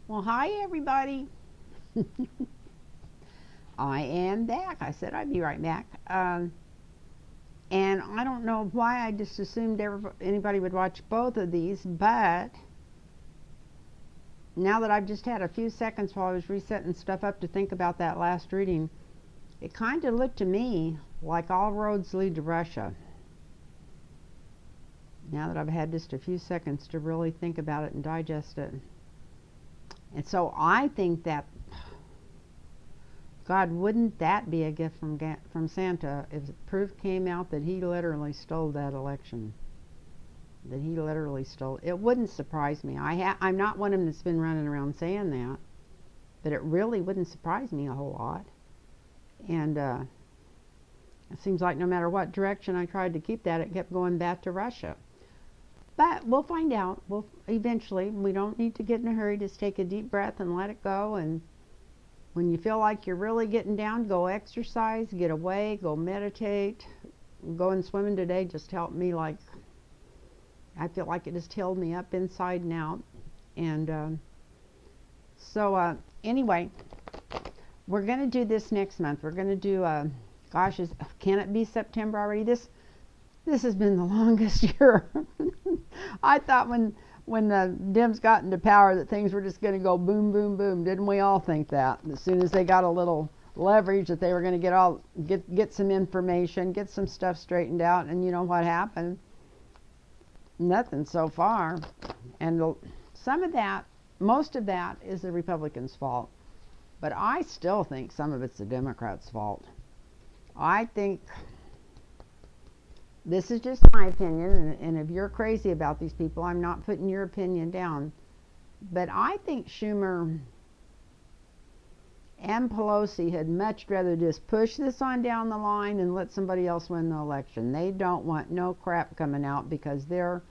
Well, hi everybody. I am back. I said I'd be right back. And I don't know why I just assumed anybody would watch both of these, but now that I've just had a few seconds while I was resetting stuff up to think about that last reading, it kind of looked to me like all roads lead to Russia. Now that I've had just a few seconds to really think about it and digest it. And so I think that God, wouldn't that be a gift from Santa if proof came out that he literally stole that election? That he literally stole it. Wouldn't surprise me. I'm not one of them that's been running around saying that, but it really wouldn't surprise me a whole lot. And it seems like no matter what direction I tried to keep that, it kept going back to Russia. But we'll find out. We'll eventually. We don't need to get in a hurry. Just take a deep breath and let it go. And when you feel like you're really getting down, go exercise, get away, go meditate. Going swimming today just helped me. Like, I feel like it just healed me up inside and out. And anyway, we're going to do this next month. We're going to do, gosh, can it be September already? This has been the longest year. I thought when the Dems got into power that things were just going to go boom, boom, boom. Didn't we all think that? As soon as they got a little leverage that they were going to get some information, get some stuff straightened out, and you know what happened? Nothing so far. And some of that, most of that is the Republicans' fault. But I still think some of it's the Democrats' fault. I think this is just my opinion, and if you're crazy about these people, I'm not putting your opinion down. But I think Schumer and Pelosi had much rather just push this on down the line and let somebody else win the election. They don't want no crap coming out because they're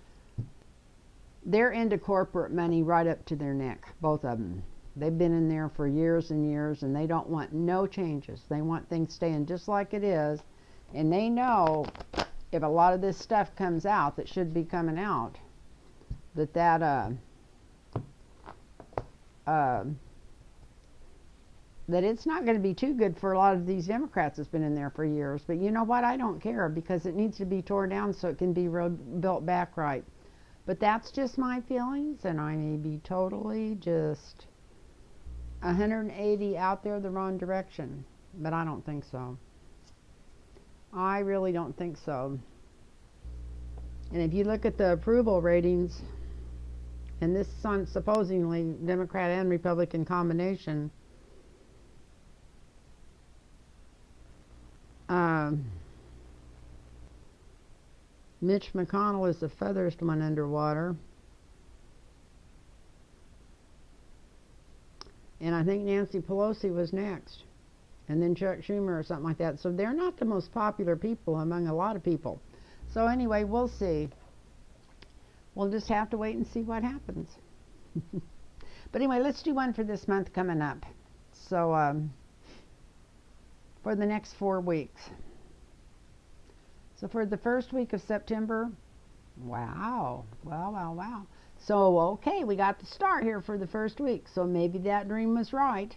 into corporate money right up to their neck, both of them. They've been in there for years and years, and they don't want no changes. They want things staying just like it is, and they know if a lot of this stuff comes out that should be coming out, that it's not going to be too good for a lot of these Democrats that's been in there for years. But you know what? I don't care because it needs to be torn down so it can be built back right. But that's just my feelings, and I may be totally just 180 out there the wrong direction. But I don't think so. I really don't think so. And if you look at the approval ratings, and this is on supposedly Democrat and Republican combination, Mitch McConnell is the furthest one underwater. And I think Nancy Pelosi was next. And then Chuck Schumer or something like that. So they're not the most popular people among a lot of people. So anyway, we'll see. We'll just have to wait and see what happens. But anyway, let's do one for this month coming up. So for the next 4 weeks. So for the first week of September, wow. Wow. So, okay, we got the start here for the first week. So maybe that dream was right.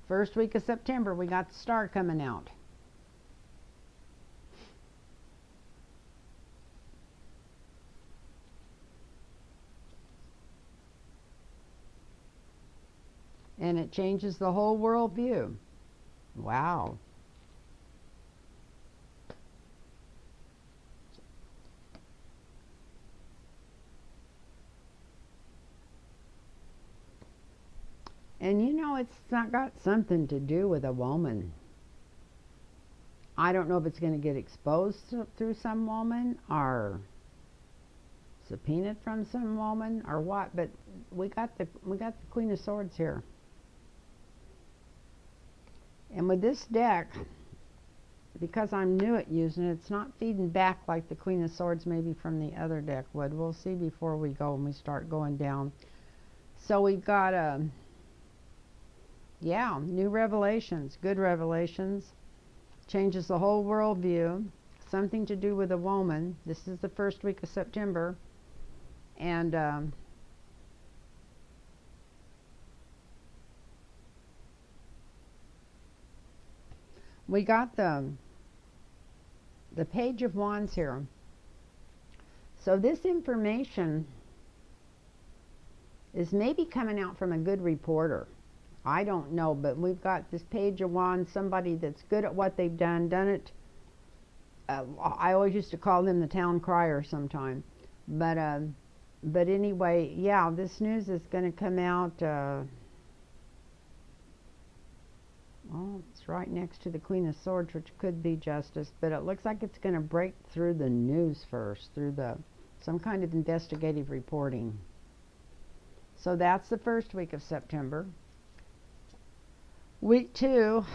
First week of September, we got the star coming out. And it changes the whole world view. Wow. And you know, it's not got something to do with a woman. I don't know if it's going to get exposed through some woman or subpoenaed from some woman or what, but we got the Queen of Swords here. And with this deck, because I'm new at using it, it's not feeding back like the Queen of Swords maybe from the other deck would. We'll see before we go when we start going down. So we've got new revelations, good revelations. Changes the whole worldview. Something to do with a woman. This is the first week of September. And We got the Page of Wands here. So this information is maybe coming out from a good reporter. I don't know, but we've got this Page of Wands, somebody that's good at what they've done it. I always used to call them the town crier sometime. But anyway, yeah, this news is going to come out. Well, it's right next to the Queen of Swords, which could be justice, but it looks like it's going to break through the news first, through some kind of investigative reporting. So that's the first week of September. Week 2,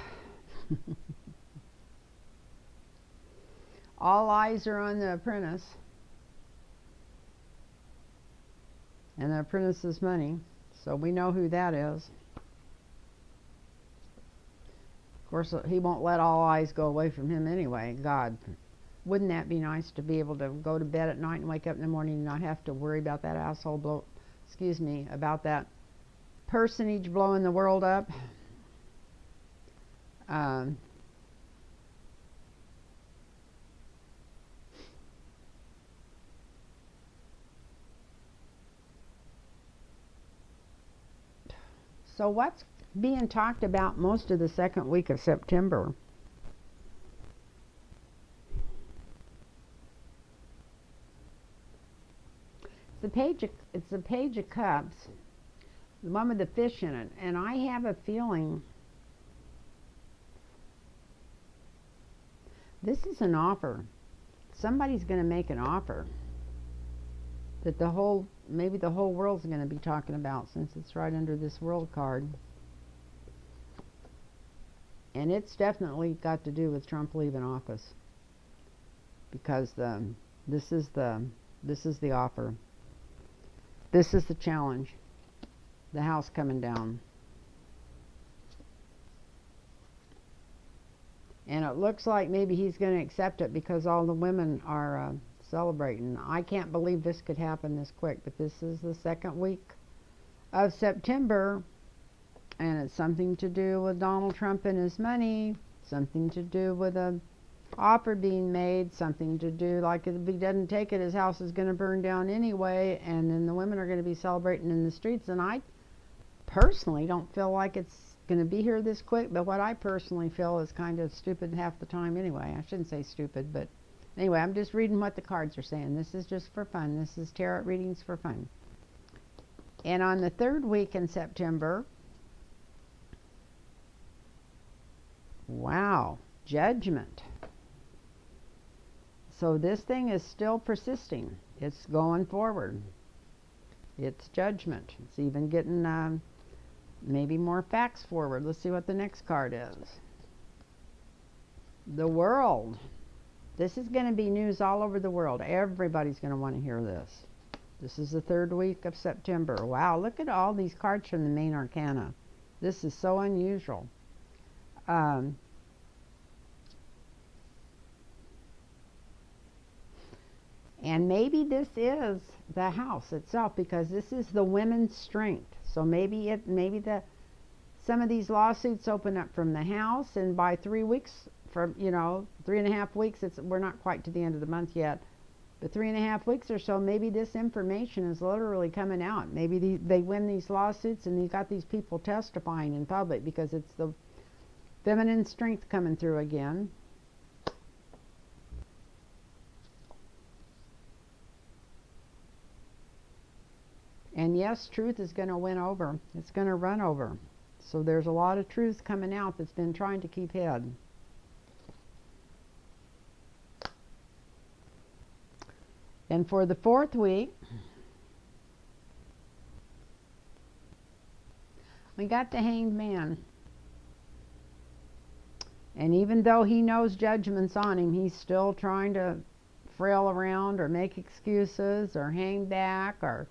all eyes are on the apprentice and the apprentice's money, so we know who that is. Of course, he won't let all eyes go away from him anyway. God, wouldn't that be nice to be able to go to bed at night and wake up in the morning and not have to worry about that asshole about that personage blowing the world up? So what's being talked about most of the second week of September? It's the Page of Cups, the one with the fish in it, and I have a feeling this is an offer. Somebody's going to make an offer that maybe the whole world's going to be talking about, since it's right under this World card. And it's definitely got to do with Trump leaving office, because this is the offer. This is the challenge. The house coming down. And it looks like maybe he's going to accept it because all the women are celebrating. I can't believe this could happen this quick, but this is the second week of September. And it's something to do with Donald Trump and his money, something to do with a offer being made, something to do, like, if he doesn't take it, his house is going to burn down anyway, and then the women are going to be celebrating in the streets. And I personally don't feel like it's going to be here this quick, but what I personally feel is kind of stupid half the time anyway. I shouldn't say stupid, but anyway, I'm just reading what the cards are saying. This is just for fun. This is tarot readings for fun. And on the third week in September, wow, Judgment. So this thing is still persisting. It's going forward. It's Judgment. It's even getting maybe more facts forward. Let's see what the next card is. The World. This is going to be news all over the world. Everybody's going to want to hear this. This is the third week of September. Wow, look at all these cards from the main arcana. This is so unusual. And maybe this is the house itself, because this is the women's strength. So maybe some of these lawsuits open up from the house, and by 3 weeks, from 3.5 weeks, we're not quite to the end of the month yet, but 3.5 weeks or so, maybe this information is literally coming out. Maybe they win these lawsuits, and you've got these people testifying in public, because it's the feminine strength coming through again. And yes, truth is going to win over. It's going to run over. So there's a lot of truth coming out that's been trying to keep hid. And for the fourth week, we got the Hanged Man. And even though he knows judgment's on him, he's still trying to frail around or make excuses or hang back or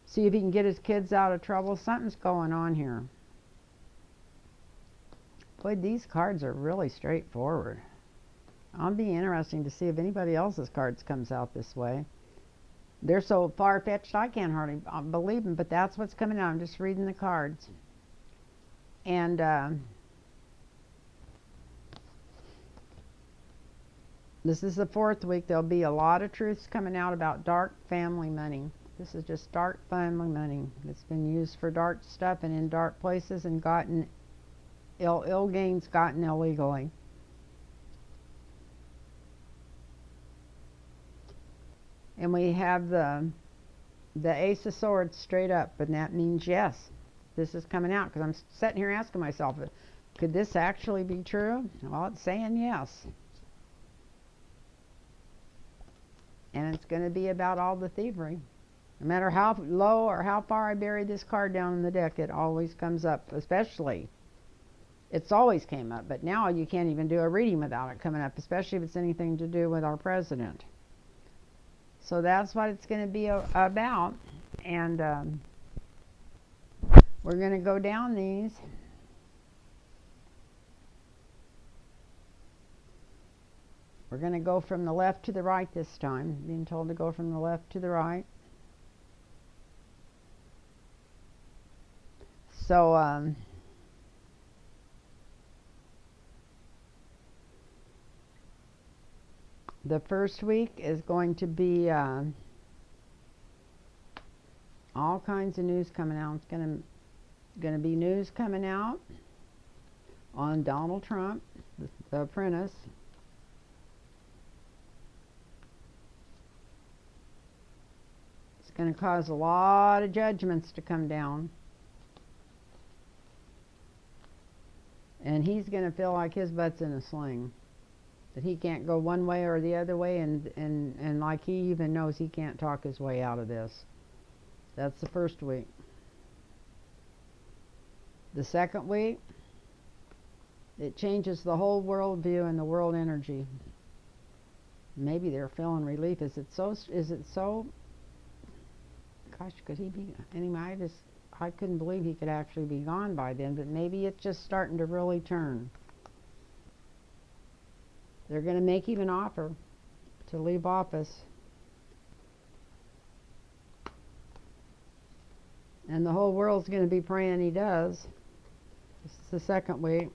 see if he can get his kids out of trouble. Something's going on here. Boy, these cards are really straightforward. It'll be interesting to see if anybody else's cards comes out this way. They're so far-fetched I can't hardly believe them, but that's what's coming out. I'm just reading the cards. And This is the 4th week. There'll be a lot of truths coming out about dark family money. This is just dark family money. It's been used for dark stuff and in dark places and gotten ill gains gotten illegally. And we have the Ace of Swords straight up, and that means yes, this is coming out, because I'm sitting here asking myself, could this actually be true? Well, it's saying yes. And it's going to be about all the thievery. No matter how low or how far I bury this card down in the deck, it always comes up. Especially, it's always came up, but now you can't even do a reading without it coming up, especially if it's anything to do with our president. So that's what it's going to be about. And we're going to go down these. We're going to go from the left to the right this time. Being told to go from the left to the right. So, the first week is going to be all kinds of news coming out. It's going to be news coming out on Donald Trump, the apprentice. It's going to cause a lot of judgments to come down. And he's going to feel like his butt's in a sling. That he can't go one way or the other way, and like he even knows he can't talk his way out of this. That's the first week. The second week, it changes the whole world view and the world energy. Maybe they're feeling relief. Is it so? Gosh, could he be? Anyway, I couldn't believe he could actually be gone by then, but maybe it's just starting to really turn. They're going to make him an offer to leave office. And the whole world's going to be praying he does. This is the second week.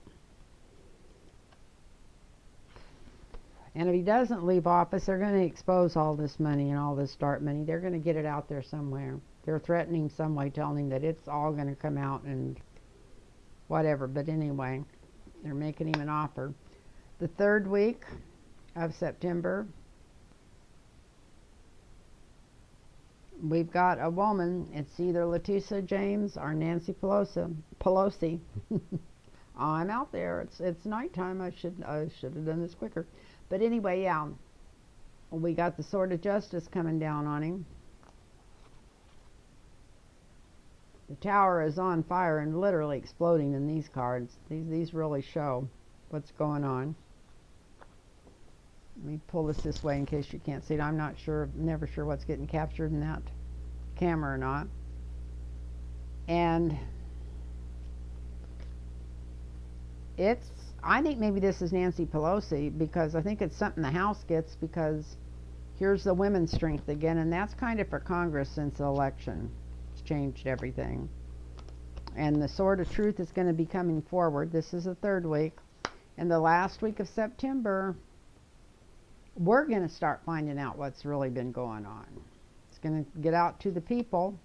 And if he doesn't leave office, they're going to expose all this money and all this dark money. They're going to get it out there somewhere. They're threatening some way, telling him that it's all going to come out and whatever. But anyway, they're making him an offer. The third week of September, we've got a woman. It's either Letitia James or Nancy Pelosi. I'm out there. It's nighttime. I should have done this quicker. But anyway, yeah, we got the sword of justice coming down on him. The tower is on fire and literally exploding in these cards. These really show what's going on. Let me pull this way in case you can't see it. I'm not sure, never sure what's getting captured in that camera or not. And I think maybe this is Nancy Pelosi, because I think it's something the House gets, because here's the women's strength again, and that's kind of for Congress since the election. It's changed everything. And the sword of truth is going to be coming forward. This is the third week. And the last week of September, we're going to start finding out what's really been going on. It's going to get out to the people.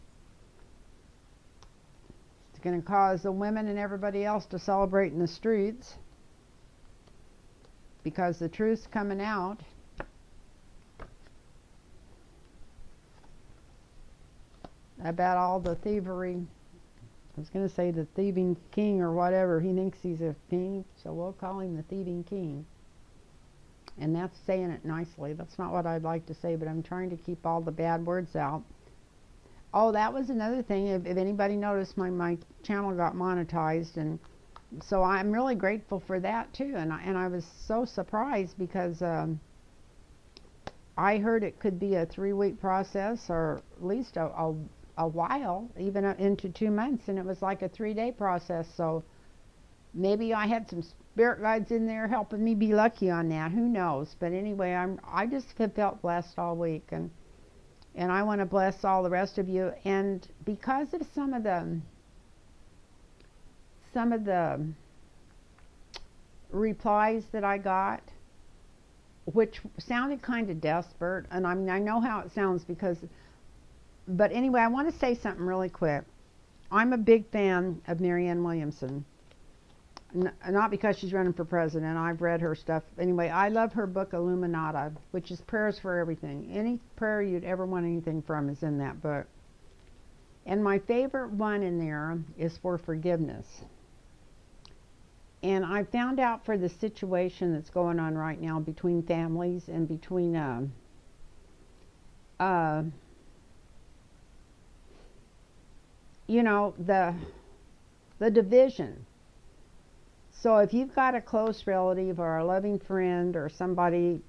It's going to cause the women and everybody else to celebrate in the streets, because the truth's coming out. About all the thievery. I was going to say the thieving king or whatever. He thinks he's a king, so we'll call him the thieving king. And that's saying it nicely. That's not what I'd like to say, but I'm trying to keep all the bad words out. Oh, that was another thing. If anybody noticed, my channel got monetized, and so I'm really grateful for that too. And I was so surprised, because I heard it could be a 3-week process, or at least a while, even into 2 months, and it was like a 3-day process. So maybe I had some spirit guides in there helping me be lucky on that. Who knows? But anyway, I just have felt blessed all week, and I want to bless all the rest of you. And because of some of the replies that I got, which sounded kind of desperate, and I know how it sounds because, but anyway, I want to say something really quick. I'm a big fan of Marianne Williamson. Not because she's running for president. I've read her stuff. Anyway, I love her book Illuminata, which is prayers for everything. Any prayer you'd ever want anything from is in that book. And my favorite one in there is for forgiveness. And I found out for the situation that's going on right now between families and between uh, you know, the division. So if you've got a close relative or a loving friend or somebody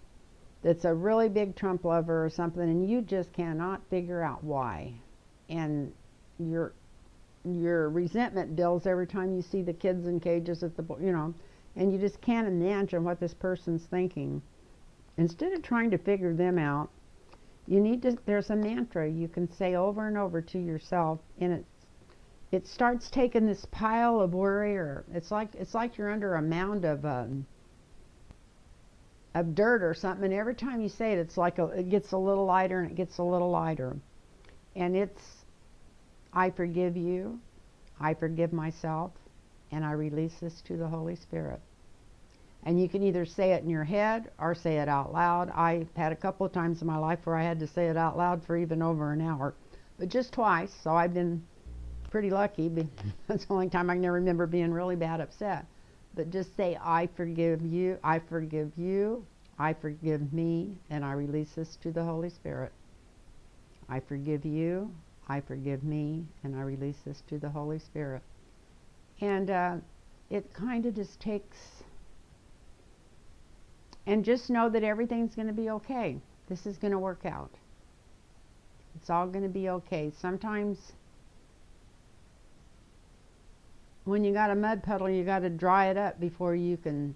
that's a really big Trump lover or something, and you just cannot figure out why, and your resentment builds every time you see the kids in cages at the, and you just can't imagine what this person's thinking. Instead of trying to figure them out, you need to, there's a mantra you can say over and over to yourself, and it starts taking this pile of worry, or it's like you're under a mound of dirt or something, and every time you say it, it's like it gets a little lighter and it gets a little lighter. And it's, I forgive you, I forgive myself, and I release this to the Holy Spirit. And you can either say it in your head or say it out loud. I had a couple of times in my life where I had to say it out loud for even over an hour, but just twice, so I've been pretty lucky. That's the only time I can remember being really bad upset. But just say, I forgive you, I forgive you, I forgive me, and I release this to the Holy Spirit. I forgive you, I forgive me, and I release this to the Holy Spirit. And it kind of just takes, and just know that everything's going to be okay. This is going to work out. It's all going to be okay. Sometimes when you got a mud puddle, you got to dry it up before you can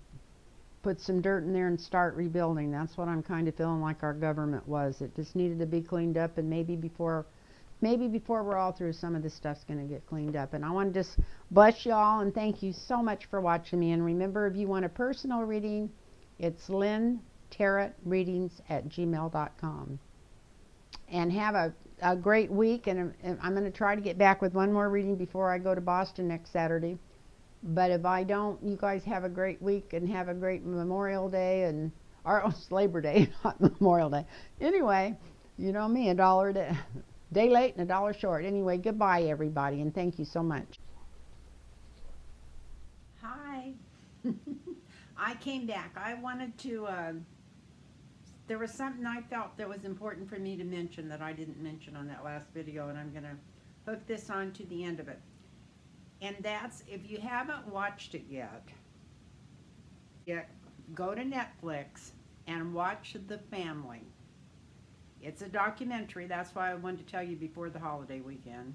put some dirt in there and start rebuilding. That's what I'm kind of feeling like our government was. It just needed to be cleaned up, and maybe before we're all through, some of this stuff's going to get cleaned up. And I want to just bless you all and thank you so much for watching me. And remember, if you want a personal reading, it's Lynn Tarot Readings at gmail.com. And have a great week, and I'm going to try to get back with one more reading before I go to Boston next Saturday. But if I don't, you guys have a great week and have a great Memorial Day, or it's Labor Day, not Memorial Day. Anyway, you know me, $1 a day late and $1 short. Anyway, goodbye everybody, and thank you so much. Hi. I came back. I wanted to there was something I felt that was important for me to mention that I didn't mention on that last video, and I'm going to hook this on to the end of it. And that's, if you haven't watched it yet, go to Netflix and watch The Family. It's a documentary. That's why I wanted to tell you before the holiday weekend.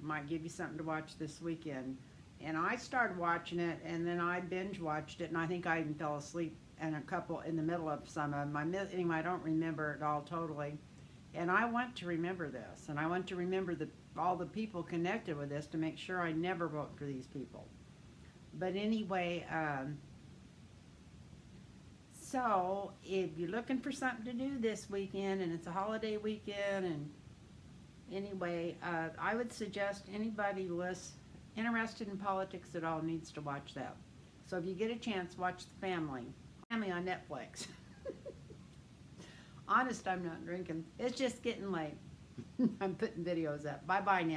Might give you something to watch this weekend. And I started watching it, and then I binge watched it, and I think I even fell asleep and a couple in the middle of some of them. Anyway, I don't remember it all totally. And I want to remember this, and I want to remember all the people connected with this to make sure I never vote for these people. But anyway, so if you're looking for something to do this weekend, and it's a holiday weekend, and anyway, I would suggest anybody interested in politics at all needs to watch that. So if you get a chance, watch The Family on Netflix. Honest, I'm not drinking. It's just getting late. I'm putting videos up. Bye-bye now.